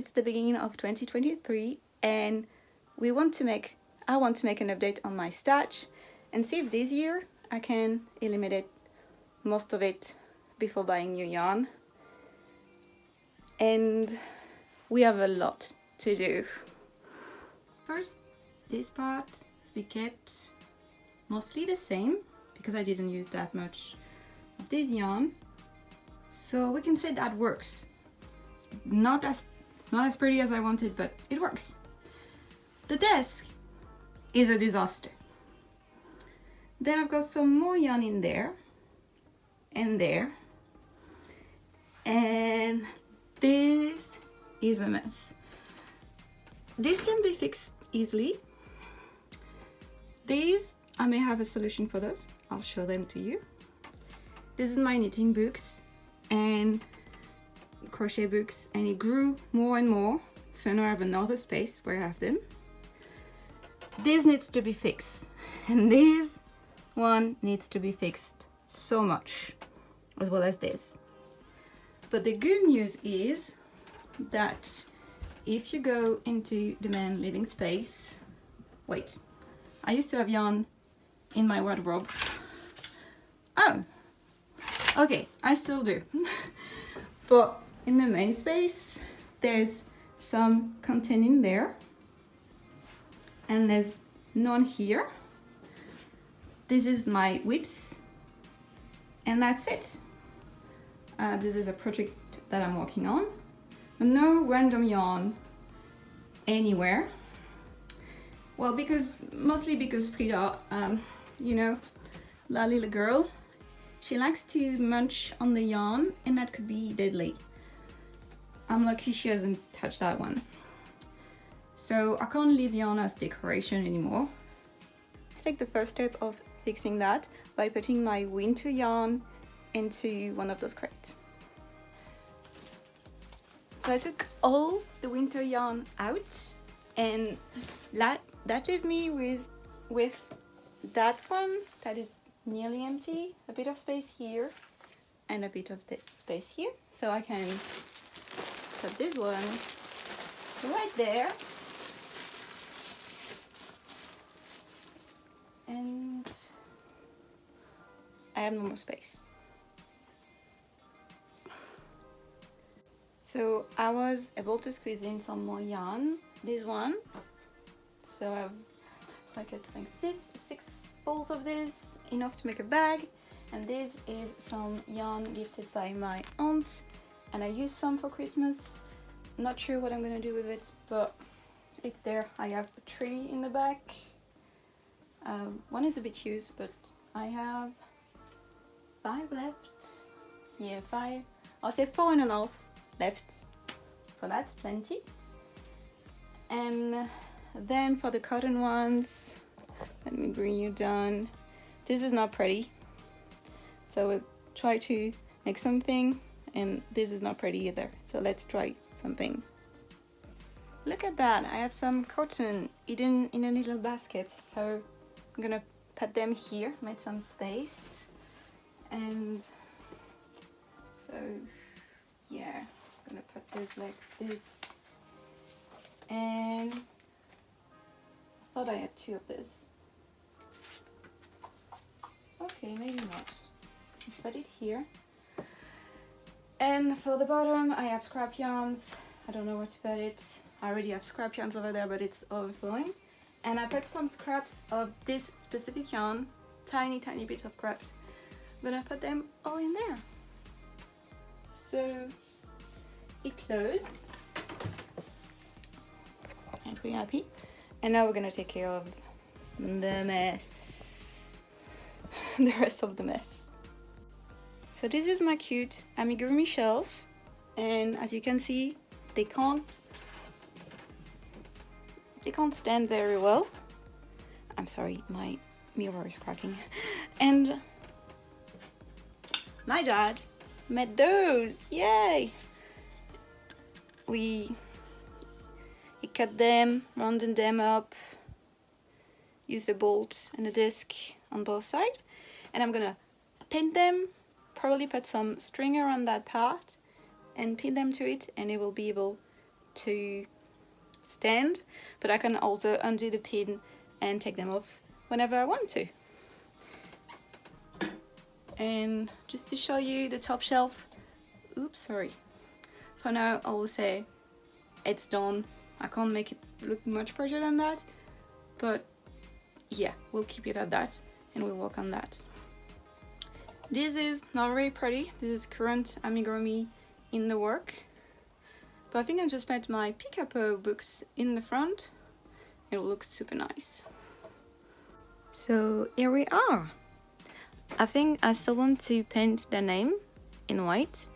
it's the beginning of 2023 and I want to make an update on my stach and see if this year I can eliminate most of it before buying new yarn. And we have a lot to do. First, this part has been kept mostly the same because I didn't use that much of this yarn. So we can say that works. It's not as pretty as I wanted, but it works. The desk is a disaster. Then I've got some more yarn in there and there. And this is a mess. This can be fixed easily. These, I may have a solution for those. I'll show them to you. This is my knitting books and crochet books, and it grew more and more. So now I have another space where I have them. This needs to be fixed, and this one needs to be fixed so much, as well as this. But the good news is that if you go into the main living space, wait, I used to have yarn in my wardrobe. Oh, okay, I still do. But in the main space, there's some content in there, and there's none here. This is my whips, and that's it. This is a project that I'm working on. No random yarn anywhere. Well, mostly because Frida, you know, la little girl, she likes to munch on the yarn, and that could be deadly. I'm lucky she hasn't touched that one. So I can't leave yarn as decoration anymore. Let's take the first step of fixing that by putting my winter yarn into one of those crates. So I took all the winter yarn out, and that left me with that one that is nearly empty, a bit of space here and a bit of space here. So I can put this one right there, and I have no more space. So I was able to squeeze in some more yarn, this one. So I've like six balls of this, enough to make a bag. And this is some yarn gifted by my aunt, and I used some for Christmas. Not sure what I'm gonna do with it, but it's there. I have a tree in the back. One is a bit used, but I have 5 left. Yeah, 5. I'll say 4.5 left, so that's plenty. And then for the cotton ones, let me bring you down. This is not pretty, so we'll try to make something, and this is not pretty either, so let's try something. Look at that, I have some cotton hidden in a little basket, so I'm gonna put them here, make some space. And so yeah, I'm gonna put this like this, and I thought I had 2 of this. Okay, maybe not. Let's put it here. And for the bottom, I have scrap yarns. I don't know where to put it. I already have scrap yarns over there, but it's overflowing. And I put some scraps of this specific yarn, tiny bits of scraps. I'm gonna put them all in there. So it closed. Aren't we happy? And now we're gonna take care of the mess. The rest of the mess. So this is my cute amigurumi shelf, and as you can see, they can't stand very well. I'm sorry, my mirror is cracking. And my dad made those, yay! He cut them, rounded them up, used a bolt and a disc on both sides, and I'm gonna pin them, probably put some string around that part and pin them to it, and it will be able to stand, but I can also undo the pin and take them off whenever I want to. And just to show you the top shelf, oops, sorry. For now, I will say it's done. I can't make it look much prettier than that, but yeah, we'll keep it at that and we'll work on that. This is not very pretty. This is current amigurumi in the work, but I think I just put my Picapo books in the front. It will look super nice. So here we are. I think I still want to paint the name in white,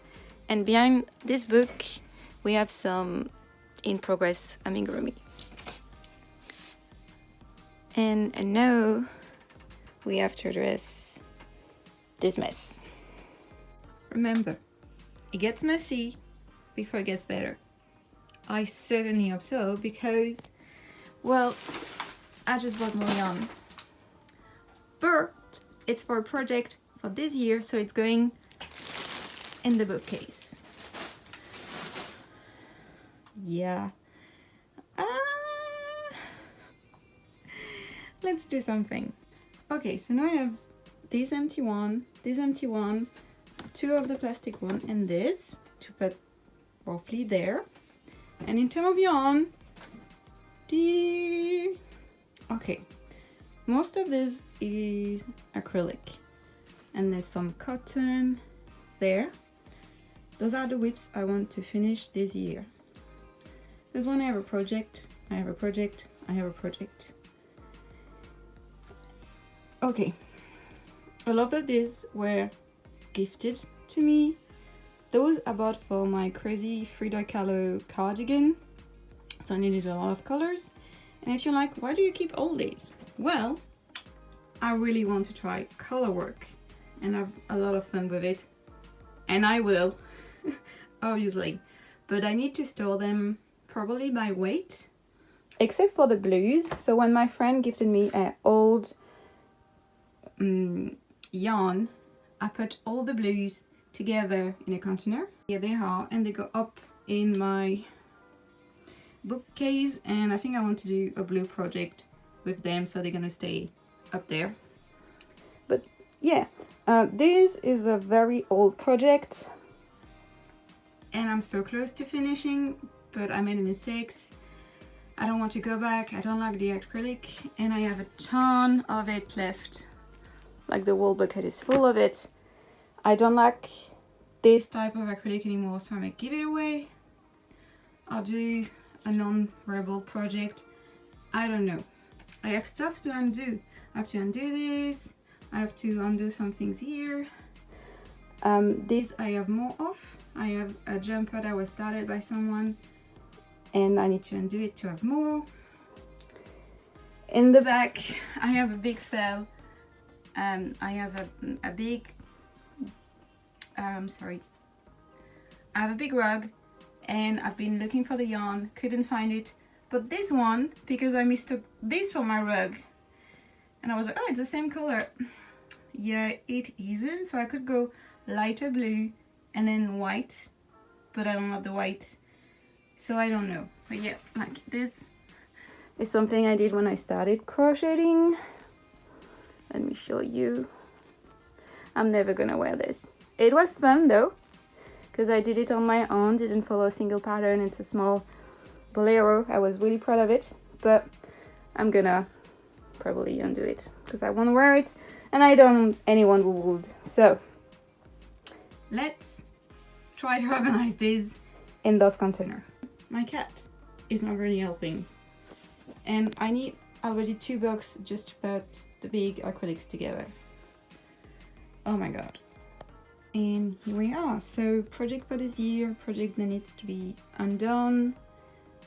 and behind this book we have some in progress amigurumi. And now we have to address this mess. Remember, it gets messy before it gets better. I certainly hope so, because, well, I just bought more yarn. But it's for a project for this year, so it's going in the bookcase. Yeah. Let's do something. Okay, so now I have this empty one, two of the plastic one, and this to put roughly there. And in terms of yarn, okay, most of this is acrylic, and there's some cotton there. Those are the whips I want to finish this year. This one I have a project, I have a project, I have a project. Okay, a lot of these were gifted to me. Those I bought for my crazy Frida Kahlo cardigan, so I needed a lot of colors. And if you're like, why do you keep all these? Well, I really want to try color work and have a lot of fun with it, and I will, obviously, but I need to store them probably by weight, except for the blues. So when my friend gifted me an old yarn, I put all the blues together in a container. Here they are, and they go up in my bookcase, and I think I want to do a blue project with them, so they're gonna stay up there. But yeah, this is a very old project and I'm so close to finishing, but I made mistakes. I don't want to go back. I don't like the acrylic, and I have a ton of it left. Like, the whole bucket is full of it. I don't like this type of acrylic anymore, so I might give it away. I'll do a non-wearable project. I don't know. I have stuff to undo. I have to undo this. I have to undo some things here. This I have more of. I have a jumper that was started by someone, and I need to undo it to have more. In the back, I have a big fell. I have a big, I have a big rug, and I've been looking for the yarn, couldn't find it. But this one, because I mistook this for my rug, and I was like, oh, it's the same color. Yeah, it isn't. So I could go lighter blue and then white, but I don't have the white, so I don't know. But yeah, like, this is something I did when I started crocheting. Let me show you. I'm never gonna wear this. It was fun though, because I did it on my own, didn't follow a single pattern. It's a small bolero. I was really proud of it, but I'm gonna probably undo it because I want to wear it, and I don't want anyone who would. So let's try to organize this in those containers. My cat is not really helping, and I need already 2 bucks just to put the big acrylics together. Oh my god. And here we are. So project for this year, project that needs to be undone,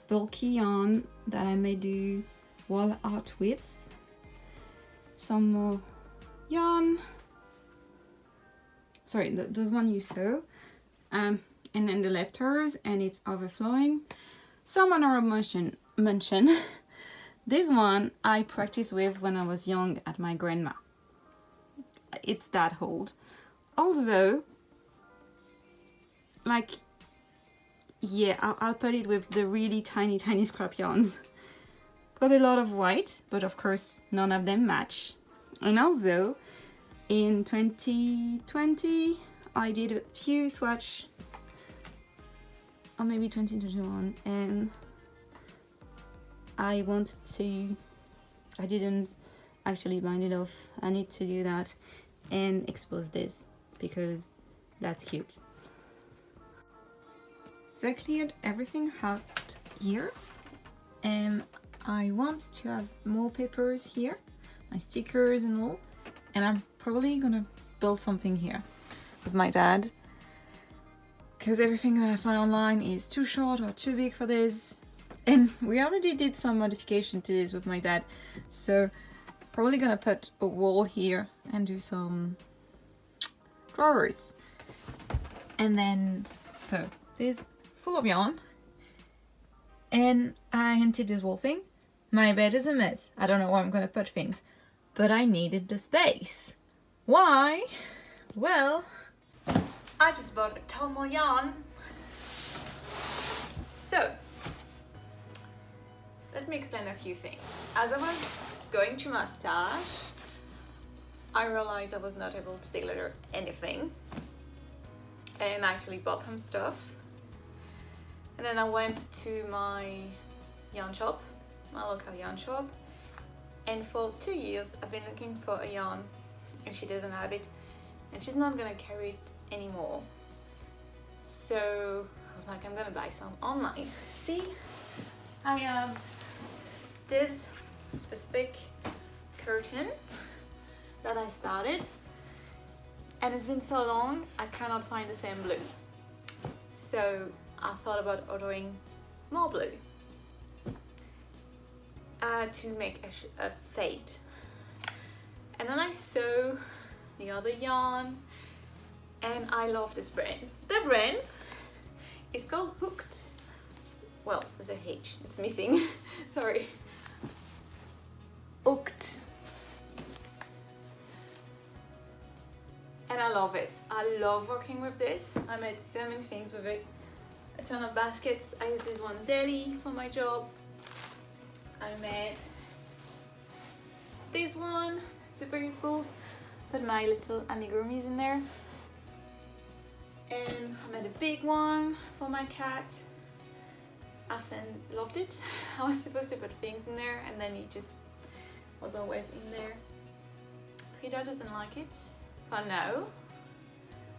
bulky yarn that I may do wall art with, some more yarn, sorry, those one you sew, and then the leftovers, and it's overflowing. Some honorable mention. This one I practiced with when I was young at my grandma. It's that old. Also, like, yeah, I'll put it with the really tiny scrap yarns. Got a lot of white, but of course none of them match. And also in 2020 I did a few swatch, or maybe 2021, and I didn't actually bind it off. I need to do that and expose this because that's cute. So I cleared everything out here, and I want to have more papers here, my stickers and all, and I'm probably gonna build something here with my dad because everything that I find online is too short or too big for this, and we already did some modification to this with my dad, so probably gonna put a wall here and do some drawers. And then, so this full of yarn, and I hinted this wall thing. My bed is a mess. I don't know where I'm gonna put things, but I needed the space. Why? Well, I just bought a ton more yarn. So, let me explain a few things. As I was going through my stash, I realized I was not able to declutter anything, and I actually bought some stuff. And then I went to my yarn shop, my local yarn shop, and for 2 years I've been looking for a yarn and she doesn't have it, and she's not gonna carry it anymore. So I was like, I'm gonna buy some online. See, I have this specific curtain that I started, and it's been so long I cannot find the same blue. So I thought about ordering more blue to make a fade. And then I saw the other yarn, and I love this brand. The brand is called Hooked. Well, there's a H, it's missing, sorry. Hooked. And I love it. I love working with this. I made so many things with it. A ton of baskets. I use this one daily for my job. I made this one, super useful. Put my little amigurumis in there. And I made a big one for my cat. Asen loved it. I was supposed to put things in there, and then he just was always in there. Frida doesn't like it. For now.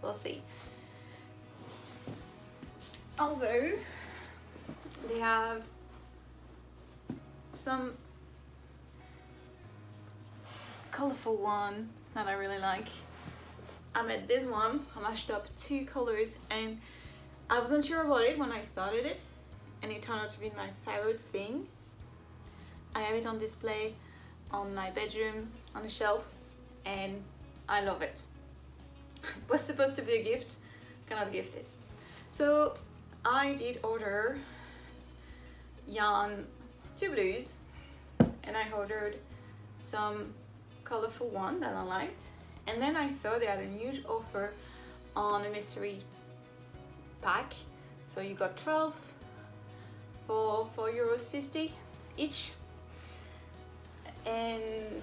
We'll see. Also, they have some colorful one that I really like. I made this one. I mashed up 2 colors, and I wasn't sure about it when I started it, and it turned out to be my favorite thing. I have it on display on my bedroom on a shelf, and I love it. It was supposed to be a gift, cannot gift it. So I did order yarn, 2 blues, and I ordered some colorful one that I liked, and then I saw they had a huge offer on a mystery pack, so you got 12 for €4.50 each, and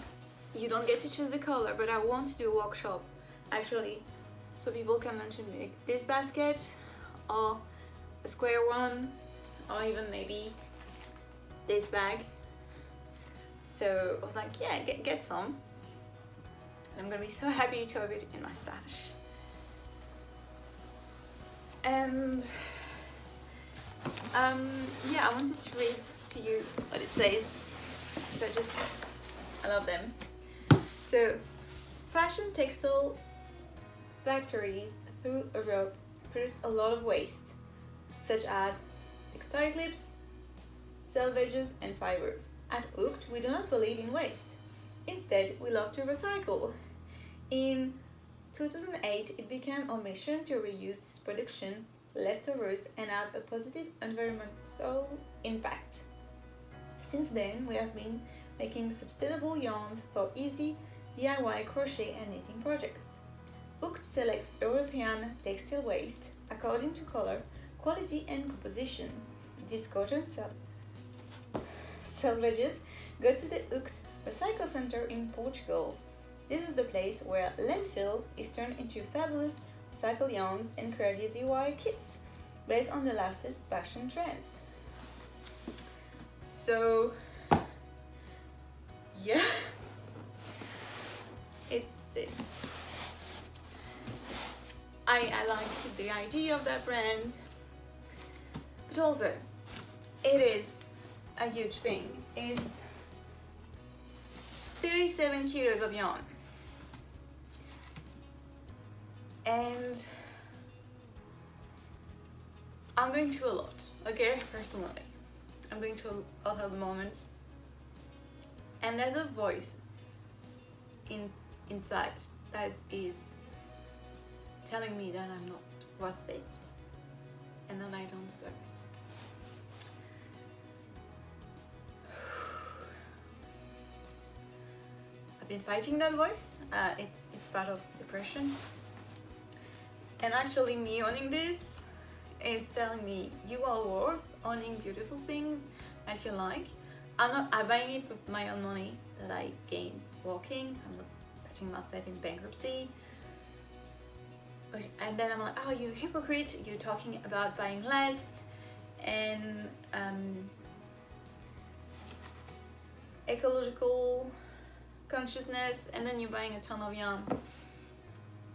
you don't get to choose the color, but I want to do a workshop actually, so people can learn to make this basket or a square one, or even maybe this bag. So I was like, yeah, get some, and I'm gonna be so happy to have it in my stash. And yeah, I wanted to read to you what it says, because I love them. So, fashion textile factories through Europe produce a lot of waste, such as textile clips, selvages, and fibers. At Hooked, we do not believe in waste. Instead, we love to recycle. In 2008, it became our mission to reuse this production leftovers and have a positive environmental impact. Since then, we have been making sustainable yarns for easy DIY crochet and knitting projects. Hooked selects European textile waste according to color, quality and composition. These cotton selvages go to the Hooked Recycle Center in Portugal. This is the place where landfill is turned into fabulous recycled yarns and creative DIY kits based on the latest fashion trends. So yeah, I like the idea of that brand, but also it is a huge thing. It's 37 kilos of yarn, and I'm going through a lot, okay, personally. I'm going through a lot at the moment, and there's a voice inside that is telling me that I'm not worth it and that I don't deserve it. I've been fighting that voice. It's part of depression, and actually me owning this is telling me you are worth owning beautiful things that you like. I'm buying it with my own money that I gain working. I'm not putting myself in bankruptcy. And then I'm like, oh, you hypocrite, you're talking about buying less and ecological consciousness, and then you're buying a ton of yarn.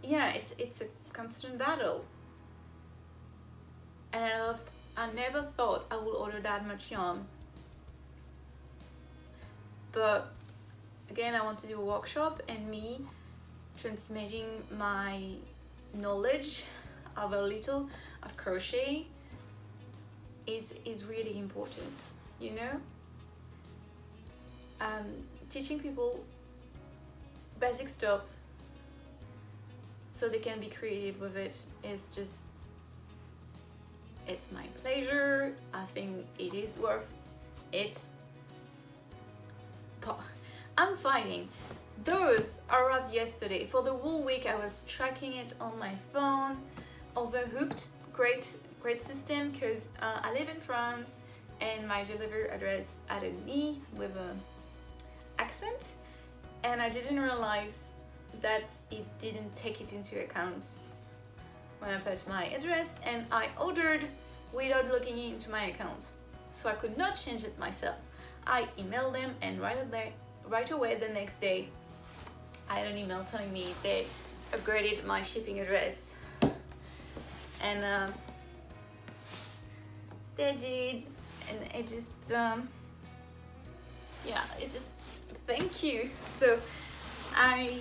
Yeah, it's a constant battle. And I never thought I would order that much yarn. But again, I want to do a workshop, and me transmitting my knowledge of a little of crochet is really important, you know. Teaching people basic stuff so they can be creative with it is just, it's my pleasure. I think it is worth it. But I'm fighting. Those arrived yesterday. For the whole week I was tracking it on my phone. Also Hooked, great system, because I live in France and my delivery address had an E with an accent, and I didn't realize that it didn't take it into account when I put my address, and I ordered without looking into my account, so I could not change it myself. I emailed them, and right away the next day I had an email telling me they upgraded my shipping address, and they did, and it just yeah, it's just thank you. So I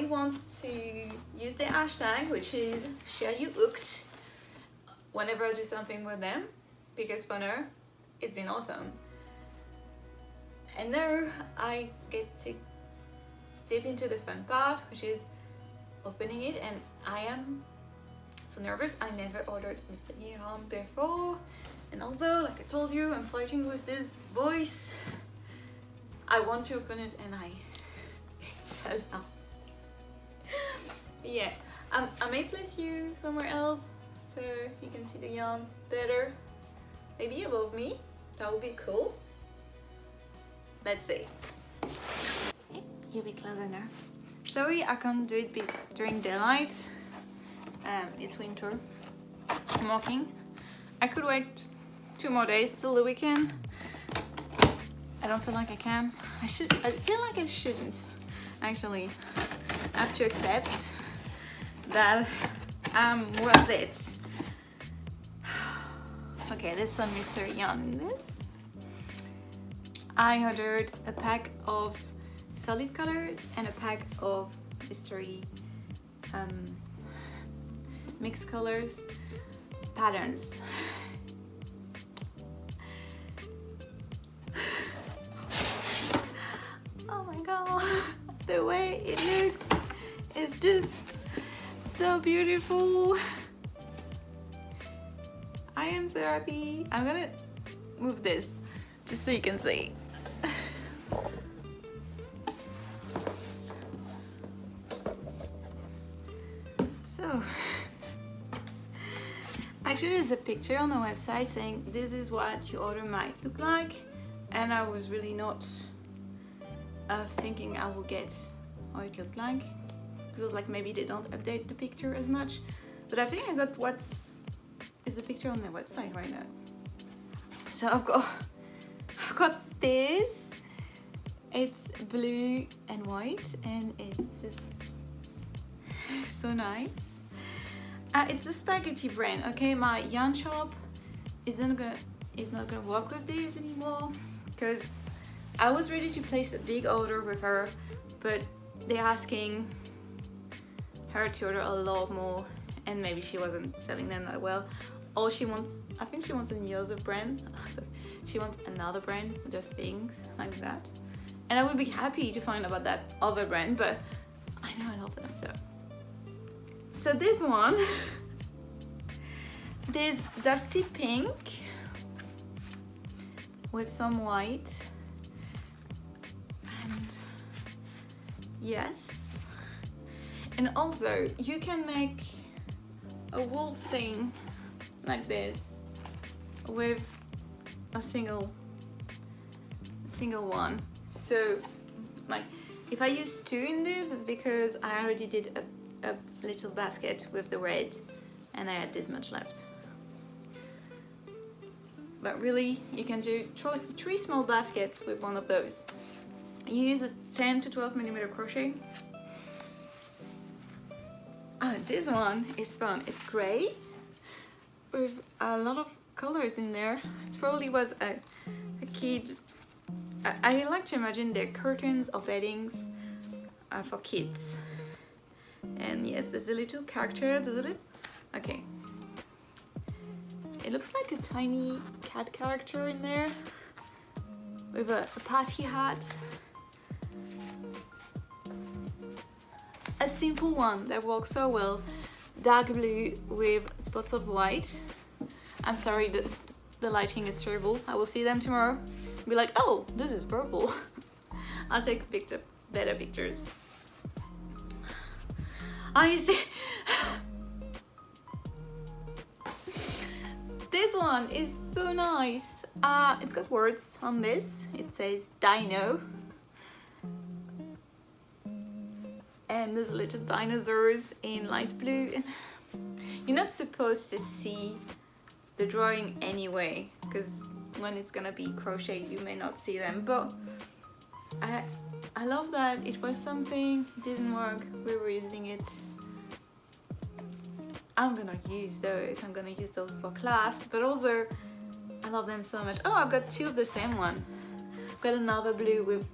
want to use the hashtag, which is #ShareYouHooked, whenever I do something with them, because for now it's been awesome. And now I get to dip into the fun part, which is opening it, and I am so nervous. I never ordered Mr. Yarn before, and also, like I told you, I'm fighting with this voice. I want to open it, and it's a lot. Yeah, I may place you somewhere else so you can see the yarn better, maybe above me. That would be cool. Let's see. Okay, you'll be closer now. Sorry I can't do it during daylight. It's winter. I'm working. I could wait 2 more days till the weekend. I don't feel like I can. I feel like I shouldn't. Actually, I have to accept that I'm worth it. Okay, there's some mystery yarn in this. I ordered a pack of solid color and a pack of mystery mixed colors patterns. Oh my god, the way it looks is just so beautiful. I am so happy. I'm gonna move this just so you can see. So Actually, there's a picture on the website saying this is what your order might look like, and I was really not thinking I will get how it looked like, because I was like, maybe they don't update the picture as much, but I think I got is the picture on their website right now. So I've got this. It's blue and white, and it's just so nice. It's the spaghetti brand. Okay, my yarn shop is not gonna work with this anymore, because I was ready to place a big order with her, but they're asking her to order a lot more, and maybe she wasn't selling them that well. Or I think she wants another brand. She wants another brand, just things like that. And I would be happy to find about that other brand, but I know I love them so. So this one, this dusty pink with some white, and yes, and also you can make a wool thing like this with a single one. So like if I use 2 in this, it's because I already did a little basket with the red and I had this much left. But really you can do 3 small baskets with one of those. You use a 10 to 12 millimeter crochet. Oh, this one is fun. It's gray with a lot of colors in there. It probably was a kid. I like to imagine they're curtains of weddings for kids. And yes, there's a little character, there's a little, okay. It looks like a tiny cat character in there with a party hat. A simple one that works so well, dark blue with spots of white. I'm sorry, the lighting is terrible. I will see them tomorrow. Be like, oh, this is purple. I'll take better pictures. I see. This one is so nice. It's got words on this. It says dino. And there's little dinosaurs in light blue. And you're not supposed to see the drawing anyway, because when it's gonna be crochet you may not see them, but I love that it was something, it didn't work, we were using it. I'm gonna use those for class, but also I love them so much. Oh, I've got 2 of the same one. I've got another blue with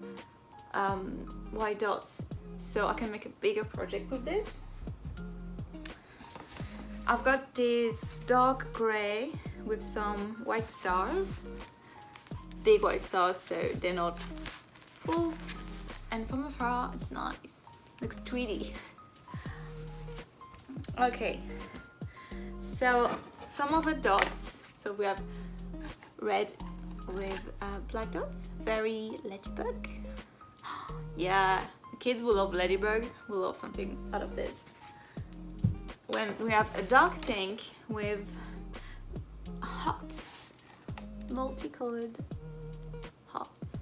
white dots, so I can make a bigger project with this. I've got this dark grey with some white stars, big white stars, so they're not full, and from afar it's nice, looks tweedy. Okay, so some of the dots, so we have red with black dots, very ladybug. Yeah, the kids will love ladybug, will love something out of this. When we have a dark pink with hearts, multicolored hearts,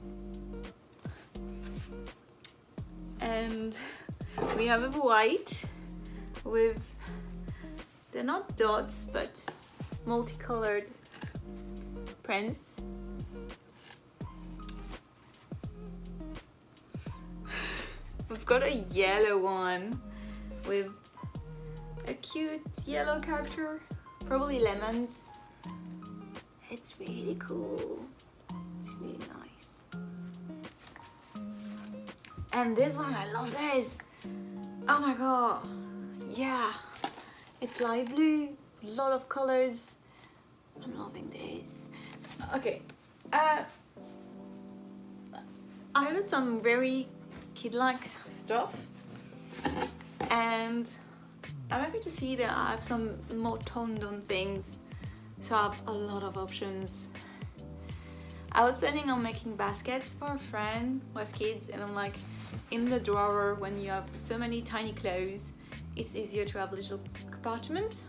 and we have a white with, they're not dots but multicolored prints. We've got a yellow one with a cute yellow character, probably lemons. It's really cool. It's really nice. And this one, I love this. Oh my god. Yeah. It's light blue, a lot of colors. I'm loving this. Okay. I ordered some very kid-like stuff, and I'm happy to see that I have some more toned-on things, so I have a lot of options. I was planning on making baskets for a friend who has kids, and I'm like, in the drawer, when you have so many tiny clothes, it's easier to have little compartments.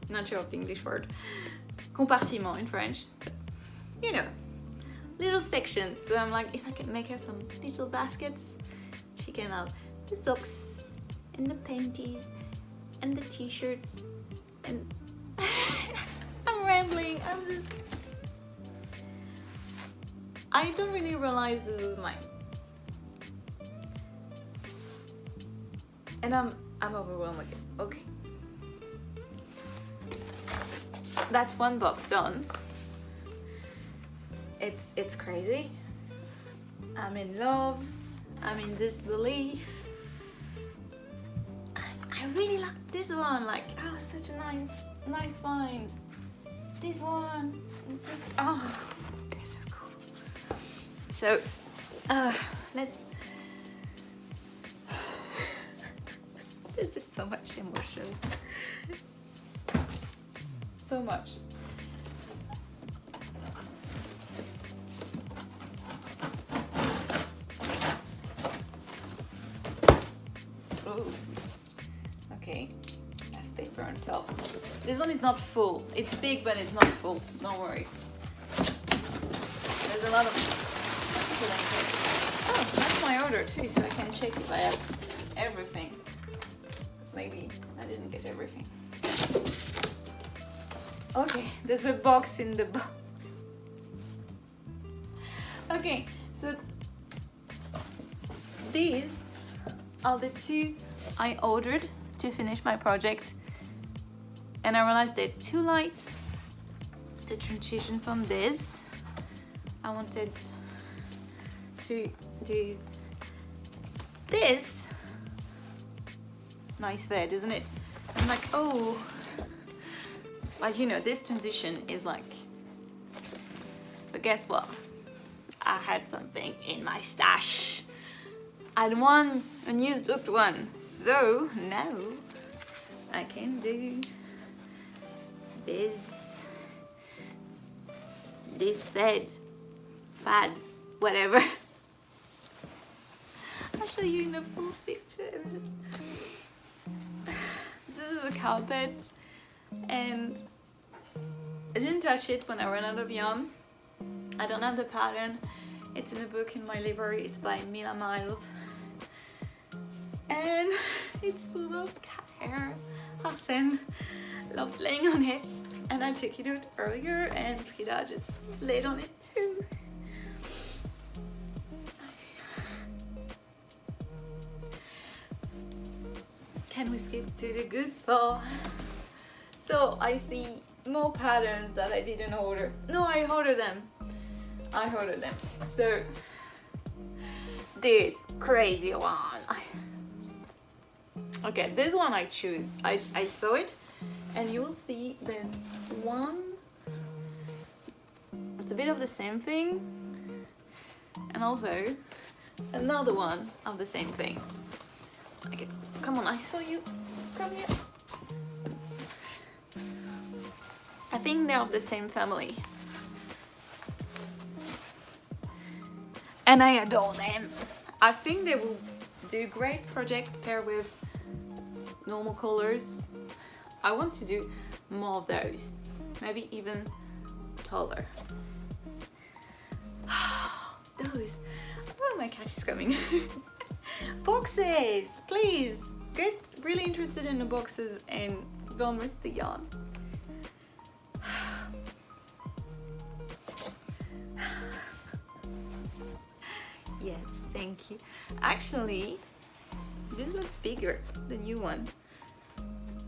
Not sure of the English word. Compartiment in French. So, you know, little sections. So I'm like, if I can make her some little baskets, she can have the socks and the panties and the t-shirts and I'm rambling. I don't really realize this is mine. And I'm overwhelmed again. Okay. That's one box done. It's crazy. I'm in love. I'm in disbelief. I really like this one. Like, oh, such a nice find. This one. It's just, oh, they're so cool. So, let's. This is so much emotions. So much. Oh, okay. I have paper on top. This one is not full. It's big, but it's not full. Don't worry. There's a lot of blankets. Oh, that's my order too, so I can check if I have everything. Maybe I didn't get everything. Okay, there's a box in the box. Okay, so these are the two I ordered to finish my project, and I realized they're too light to transition from this. I wanted to do this. Nice bed, isn't it? I'm like, oh, but you know, this transition is like, but guess what? I had something in my stash. I had one unused looked one, so now I can do this fad, whatever. I'll show you in the full picture. This is a carpet, and I didn't touch it when I ran out of yarn. I don't have the pattern. It's in a book in my library. It's by Mila Miles, and it's full of cat hair. Arsene loved laying on it, and I took it out earlier, and Frida just laid on it too. Can we skip to the good part? So I see more patterns that I didn't order. No, I ordered them. So this crazy one. Okay, this one I choose. I saw it, and you will see there's one. It's a bit of the same thing, and also another one of the same thing. Okay, come on, I saw you. Come here. I think they're of the same family. And I adore them. I think they will do a great project paired with normal colors. I want to do more of those. Maybe even taller. Those. Oh, my cat is coming. Boxes, please. Get really interested in the boxes and don't risk the yarn. Yes, thank you. Actually, this looks bigger, the new one.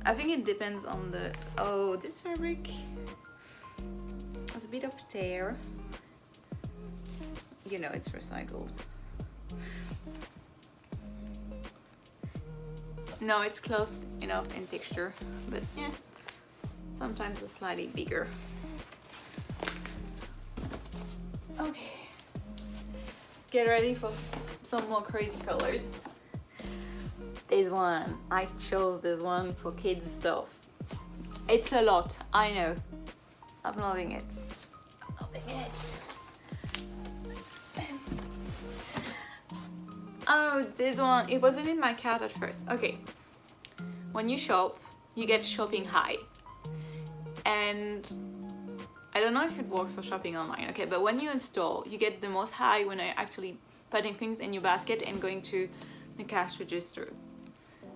I think it depends on the... Oh, this fabric has a bit of tear. You know, it's recycled. No, it's close enough in texture, but yeah, sometimes it's slightly bigger. Okay, get ready for some more crazy colors. This one, I chose this one for kids stuff. It's a lot, I know. I'm loving it. I'm loving it. Oh, this one, it wasn't in my cart at first. Okay, when you shop, you get shopping high. and I don't know if it works for shopping online, okay, but when you install, you get the most high when you're actually putting things in your basket and going to the cash register.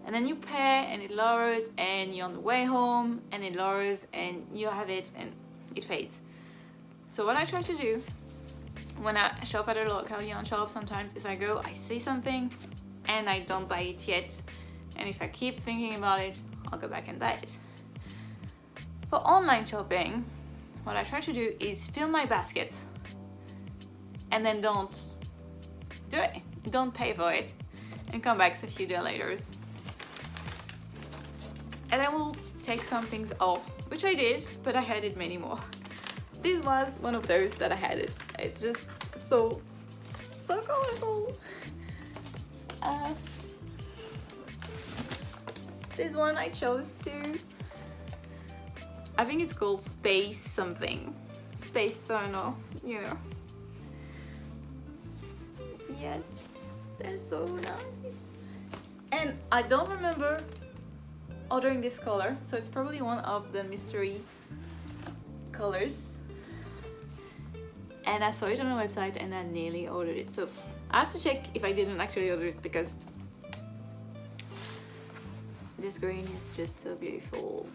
And then you pay and it lowers and you're on the way home and it lowers and you have it and it fades. So what I try to do when I shop at a local yarn shop sometimes is I see something and I don't buy it yet. And if I keep thinking about it, I'll go back and buy it. For online shopping, what I try to do is fill my basket and then don't do it. Don't pay for it and come back a few days later. And I will take some things off, which I did, but I added many more. This was one of those that I added. It's just so colorful. This one I chose to, I think it's called Space something. Space Burner, you know. Yes, they're so nice. And I don't remember ordering this color, so it's probably one of the mystery colors. And I saw it on a website and I nearly ordered it. So I have to check if I didn't actually order it, because this green is just so beautiful.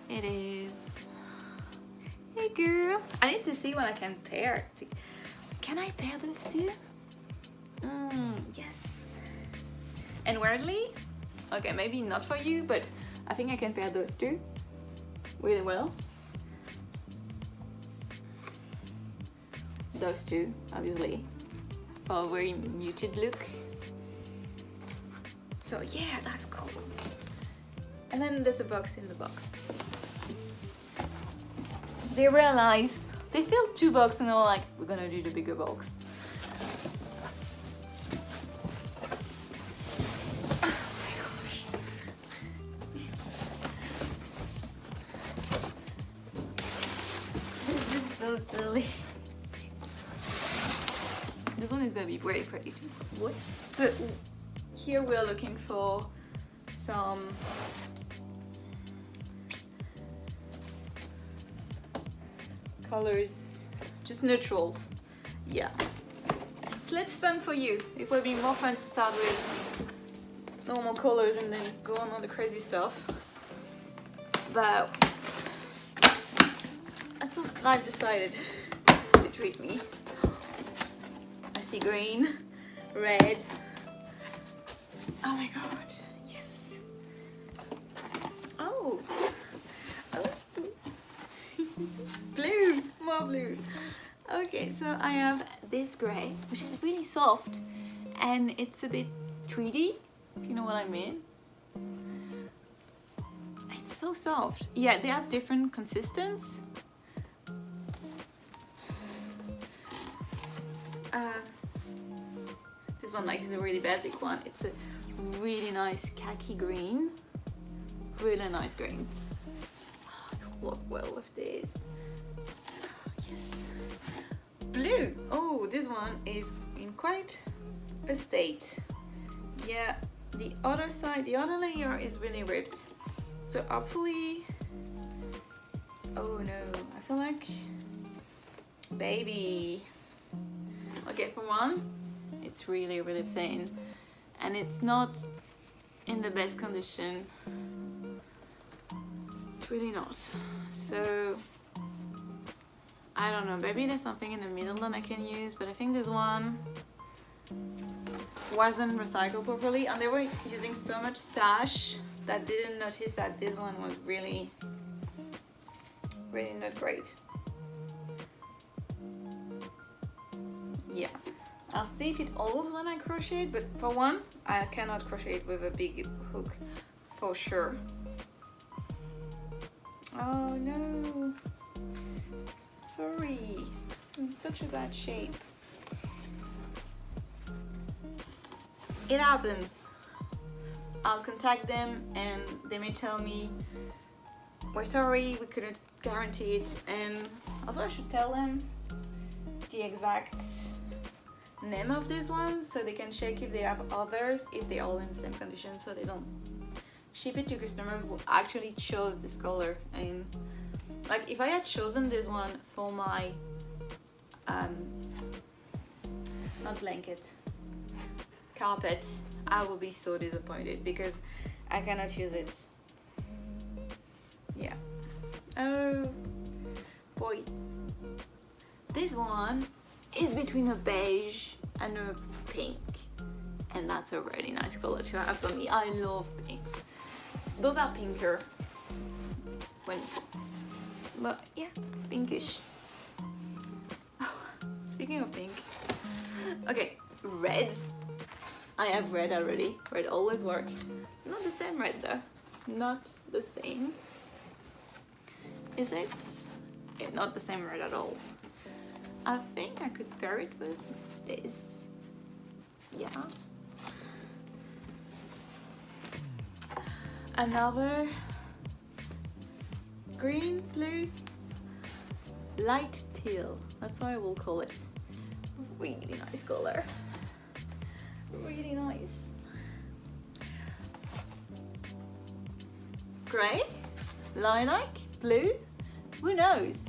It is. Hey girl, I need to see what I can pair. Can I pair those two? Yes. And weirdly, okay, maybe not for you, but I think I can pair those two really well. Those two, obviously, for a very muted look. So yeah, that's cool. And then there's a box in the box. They realize, they filled 2 boxes and they were like, we're gonna do the bigger box. Oh my gosh. This is so silly. This one is gonna be very pretty too. What? So here we're looking for some colors, just neutrals. Yeah. It's less fun for you. It will be more fun to start with normal colors and then go on all the crazy stuff. But that's what I've decided to treat me. I see green, red. Oh my god, yes. Oh. Blue, more blue. Okay, so I have this grey, which is really soft and it's a bit tweedy, if you know what I mean. It's so soft. Yeah, they have different consistency. This one like is a really basic one. It's a really nice khaki green. Really nice green. Oh, it will work well with this. Yes. Blue. Oh, this one is in quite a state. Yeah, the other side, the other layer is really ripped. So hopefully, oh no, I feel like baby. Okay, for one, it's really thin and it's not in the best condition. It's really not. So I don't know, maybe there's something in the middle that I can use, but I think this one wasn't recycled properly and they were using so much stach that I didn't notice that this one was really not great. Yeah, I'll see if it holds when I crochet it, but for one, I cannot crochet it with a big hook for sure. Oh no, sorry, I'm in such a bad shape. It happens. I'll contact them and they may tell me, we're sorry, we couldn't guarantee it, and also I should tell them the exact name of this one so they can check if they have others, if they're all in the same condition, so they don't ship it to customers who actually chose this color. And like if I had chosen this one for my not blanket, carpet, I would be so disappointed because I cannot use it. Yeah. Oh boy. This one is between a beige and a pink. And that's a really nice color to have for me. I love pinks. Those are pinker. But yeah, it's pinkish. Oh, speaking of pink. Okay, reds. I have red already. Red always work. Not the same red though. Not the same. Is it? Yeah, not the same red at all. I think I could pair it with this. Yeah. Another green, blue, light teal. That's what I will call it. Really nice color. Really nice. Gray, lilac, blue. Who knows?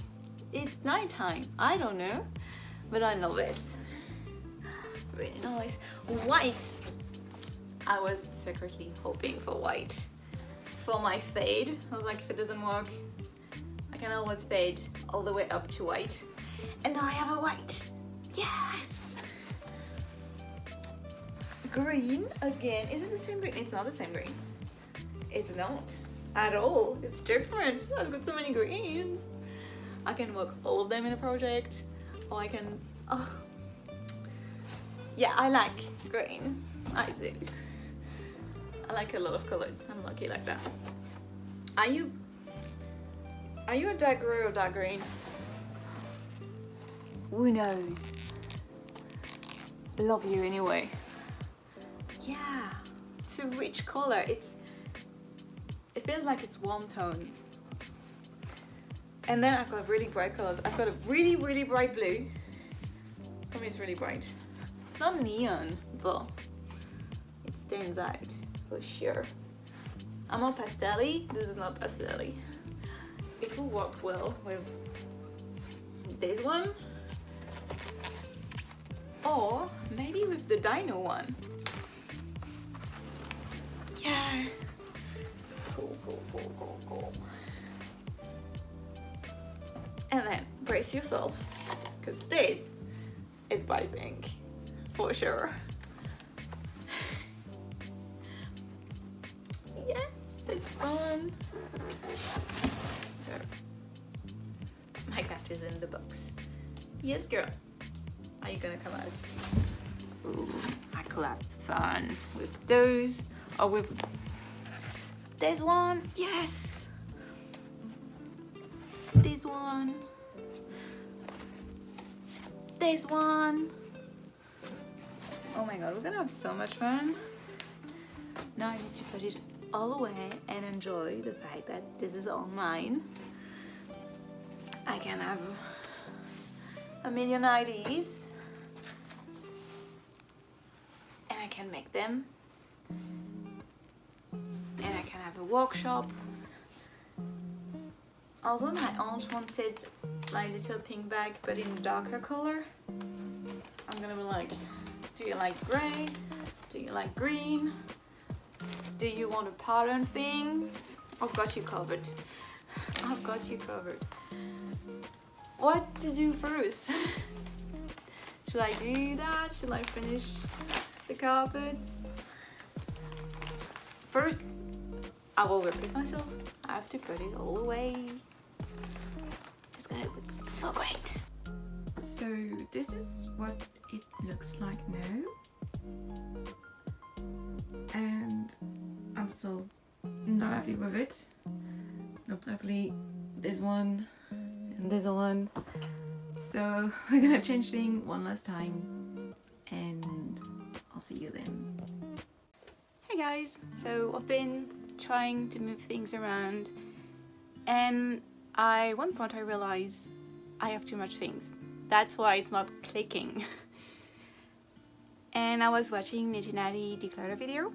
It's nighttime. I don't know, but I love it. Really nice. White. I was secretly hoping for white for my fade. I was like, if it doesn't work, I can always fade all the way up to white. And now I have a white. Yes. Green again. Is it the same green? It's not the same green. It's not at all. It's different. I've got so many greens. I can work all of them in a project, or I can. Oh, yeah, I like green. I do. I like a lot of colors. I'm lucky like that. Are you a dark gray or dark green? Who knows? Love you anyway. Yeah, it's a rich color. It feels like it's warm tones. And then I've got really bright colors. I've got a really, really bright blue. For me, it's really bright. It's not neon, but it stands out for sure. I'm more pastel-y. This is not pastel-y. It will work well with this one, or maybe with the dino one. Yeah. Cool, cool, cool, cool, cool. And then brace yourself, because this is bright pink for sure. Yes, it's fun. So my cat is in the box. Yes, girl. Are you gonna come out? Ooh, I could have fun with those, or with this one. Yes. This one. This one. Oh my god, we're gonna have so much fun. Now I need to put it all away and enjoy the fact that this is all mine. I can have a million ideas and I can make them, and I can have a workshop. Although my aunt wanted my little pink bag but in a darker color, I'm gonna be like, do you like gray? Do you like green? Do you want a pattern thing? I've got you covered. I've got you covered. What to do first? Should I do that? Should I finish the carpets? First, I will repeat myself. I have to put it all away. It's gonna look so great. So this is what it looks like now. And I'm still not happy with it. Not happy this one and this one. So we're gonna change things one last time and I'll see you then. Hey guys, so I've been trying to move things around and one point I realized I have too much things. That's why it's not clicking. And I was watching Nijinati declutter video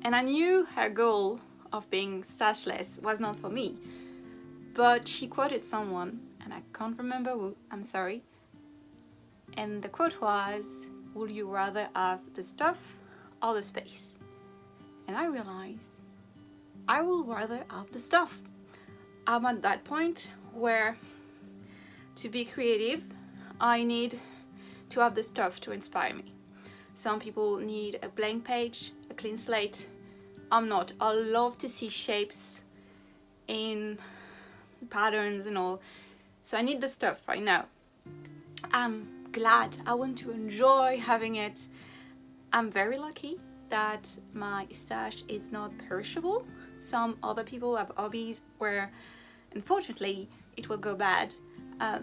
And I knew her goal of being stachless was not for me. But she quoted someone, and I can't remember who, I'm sorry. And the quote was, would you rather have the stuff or the space? And I realized I would rather have the stuff. I'm at that point where to be creative, I need to have the stuff to inspire me. Some people need a blank page, a clean slate. I'm not. I love to see shapes in patterns and all. So I need the stuff right now. I'm glad. I want to enjoy having it. I'm very lucky that my stash is not perishable. Some other people have hobbies where unfortunately it will go bad.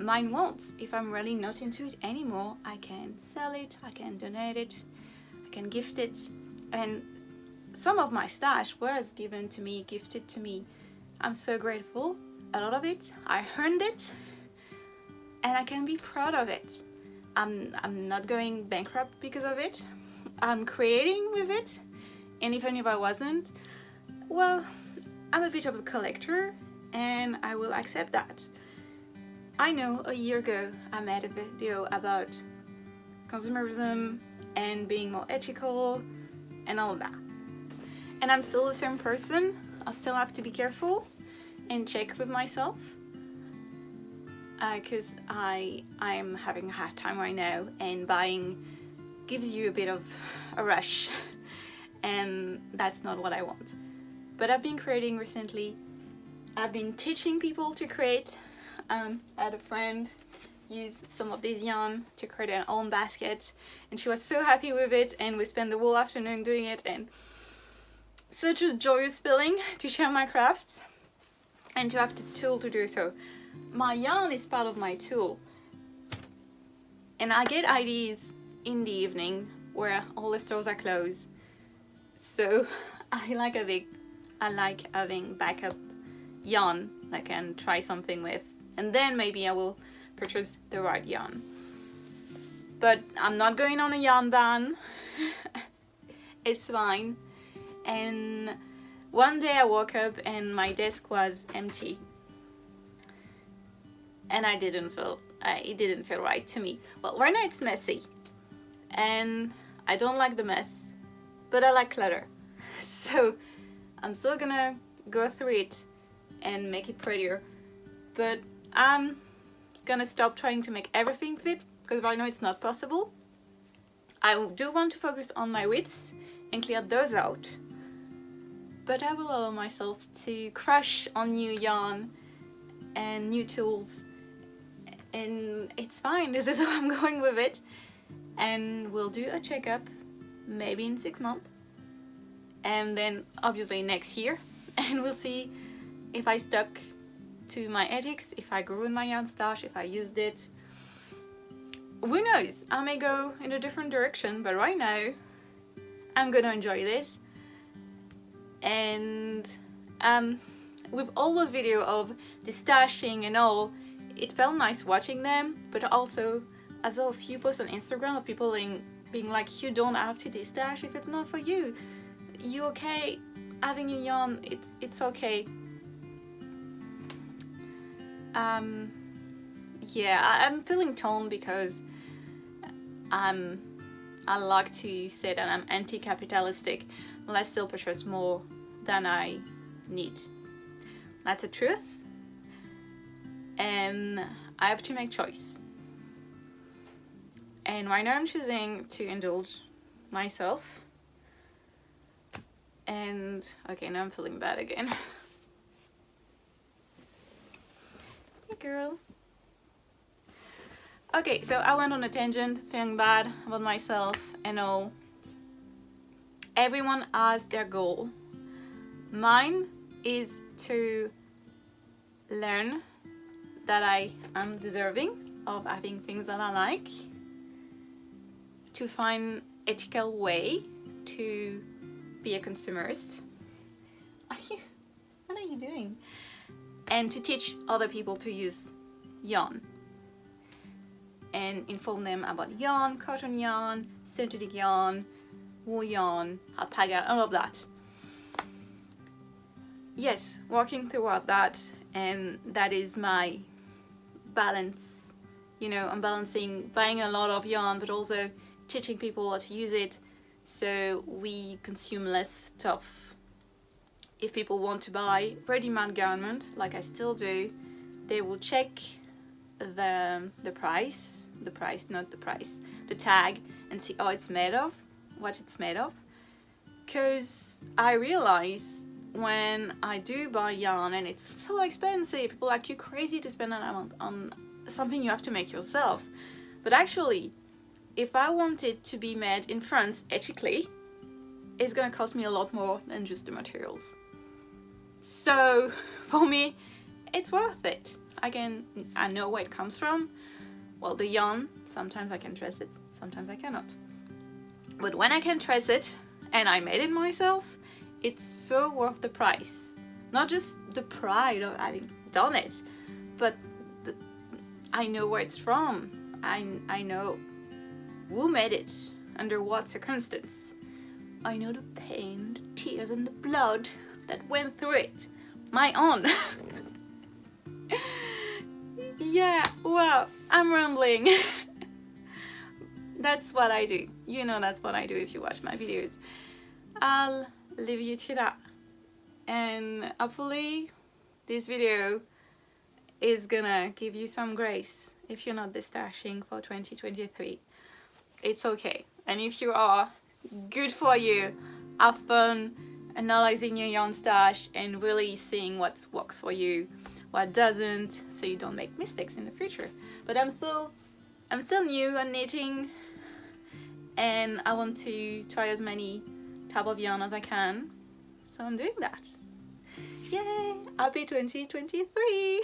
Mine won't. If I'm really not into it anymore, I can sell it, I can donate it, I can gift it. And some of my stash was given to me, gifted to me. I'm so grateful. A lot of it, I earned it, and I can be proud of it. I'm not going bankrupt because of it. I'm creating with it, and even if I wasn't, well, I'm a bit of a collector, and I will accept that. I know a year ago I made a video about consumerism and being more ethical and all of that. And I'm still the same person. I still have to be careful and check with myself because I'm having a hard time right now, and buying gives you a bit of a rush and that's not what I want. But I've been creating recently. I've been teaching people to create. I had a friend use some of this yarn to create her own basket, and she was so happy with it, and we spent the whole afternoon doing it, and such a joyous feeling to share my craft and to have the tool to do so. My yarn is part of my tool, and I get ideas in the evening where all the stores are closed, so I like having backup yarn I can try something with, and then maybe I will purchase the right yarn. But I'm not going on a yarn ban. It's fine. And one day I woke up and my desk was empty, and it didn't feel right to me. Well, right now it's messy, and I don't like the mess, but I like clutter. So I'm still gonna go through it and make it prettier, but I'm gonna stop trying to make everything fit, because right now it's not possible. I do want to focus on my whips and clear those out, but I will allow myself to crush on new yarn and new tools, and it's fine. This is how I'm going with it, and we'll do a checkup maybe in 6 months, and then obviously next year, and we'll see if I stuck to my ethics, if I grew in my yarn stash, if I used it. Who knows, I may go in a different direction, but right now I'm gonna enjoy this. And with all those videos of destaching and all, it felt nice watching them, but also I saw a few posts on Instagram of people being like, you don't have to destash if it's not for you. You okay having a yarn, it's okay. Yeah, I'm feeling torn because I like to say that I'm anti-capitalistic, but I still purchase more than I need. That's the truth, and I have to make choice. And right now I'm choosing to indulge myself. And okay, now I'm feeling bad again. Hey girl. Okay, so I went on a tangent, feeling bad about myself and all. Everyone has their goal. Mine is to learn that I am deserving of having things that I like, to find ethical way to be a consumerist. What are you doing? And to teach other people to use yarn and inform them about yarn, cotton yarn, synthetic yarn, wool yarn, alpaca, all of that. yes, working toward that, and that is my balance. You know, I'm balancing buying a lot of yarn but also teaching people how to use it so we consume less stuff. If people want to buy ready-made garment, like I still do, they will check the tag, and see how it's made of, what it's made of. Because I realize when I do buy yarn and it's so expensive, people are like, you're crazy to spend an amount on something you have to make yourself. But actually, if I want it to be made in France ethically, it's gonna cost me a lot more than just the materials. So for me, it's worth it. I know where it comes from. Well, the yarn, sometimes I can trace it, sometimes I cannot. But when I can trace it, and I made it myself, it's so worth the price. Not just the pride of having done it, but I know where it's from. I know who made it, under what circumstance. I know the pain, the tears, and the blood that went through it. My own. Yeah, well, I'm rambling. That's what I do. You know that's what I do if you watch my videos. I'll leave you to that. And hopefully this video is gonna give you some grace if you're not destaching for 2023. It's okay. And if you are, good for you. Have fun analyzing your yarn stash and really seeing what works for you, what doesn't, so you don't make mistakes in the future. But I'm still new at knitting, and I want to try as many type of yarn as I can, so I'm doing that. Yay! Happy 2023!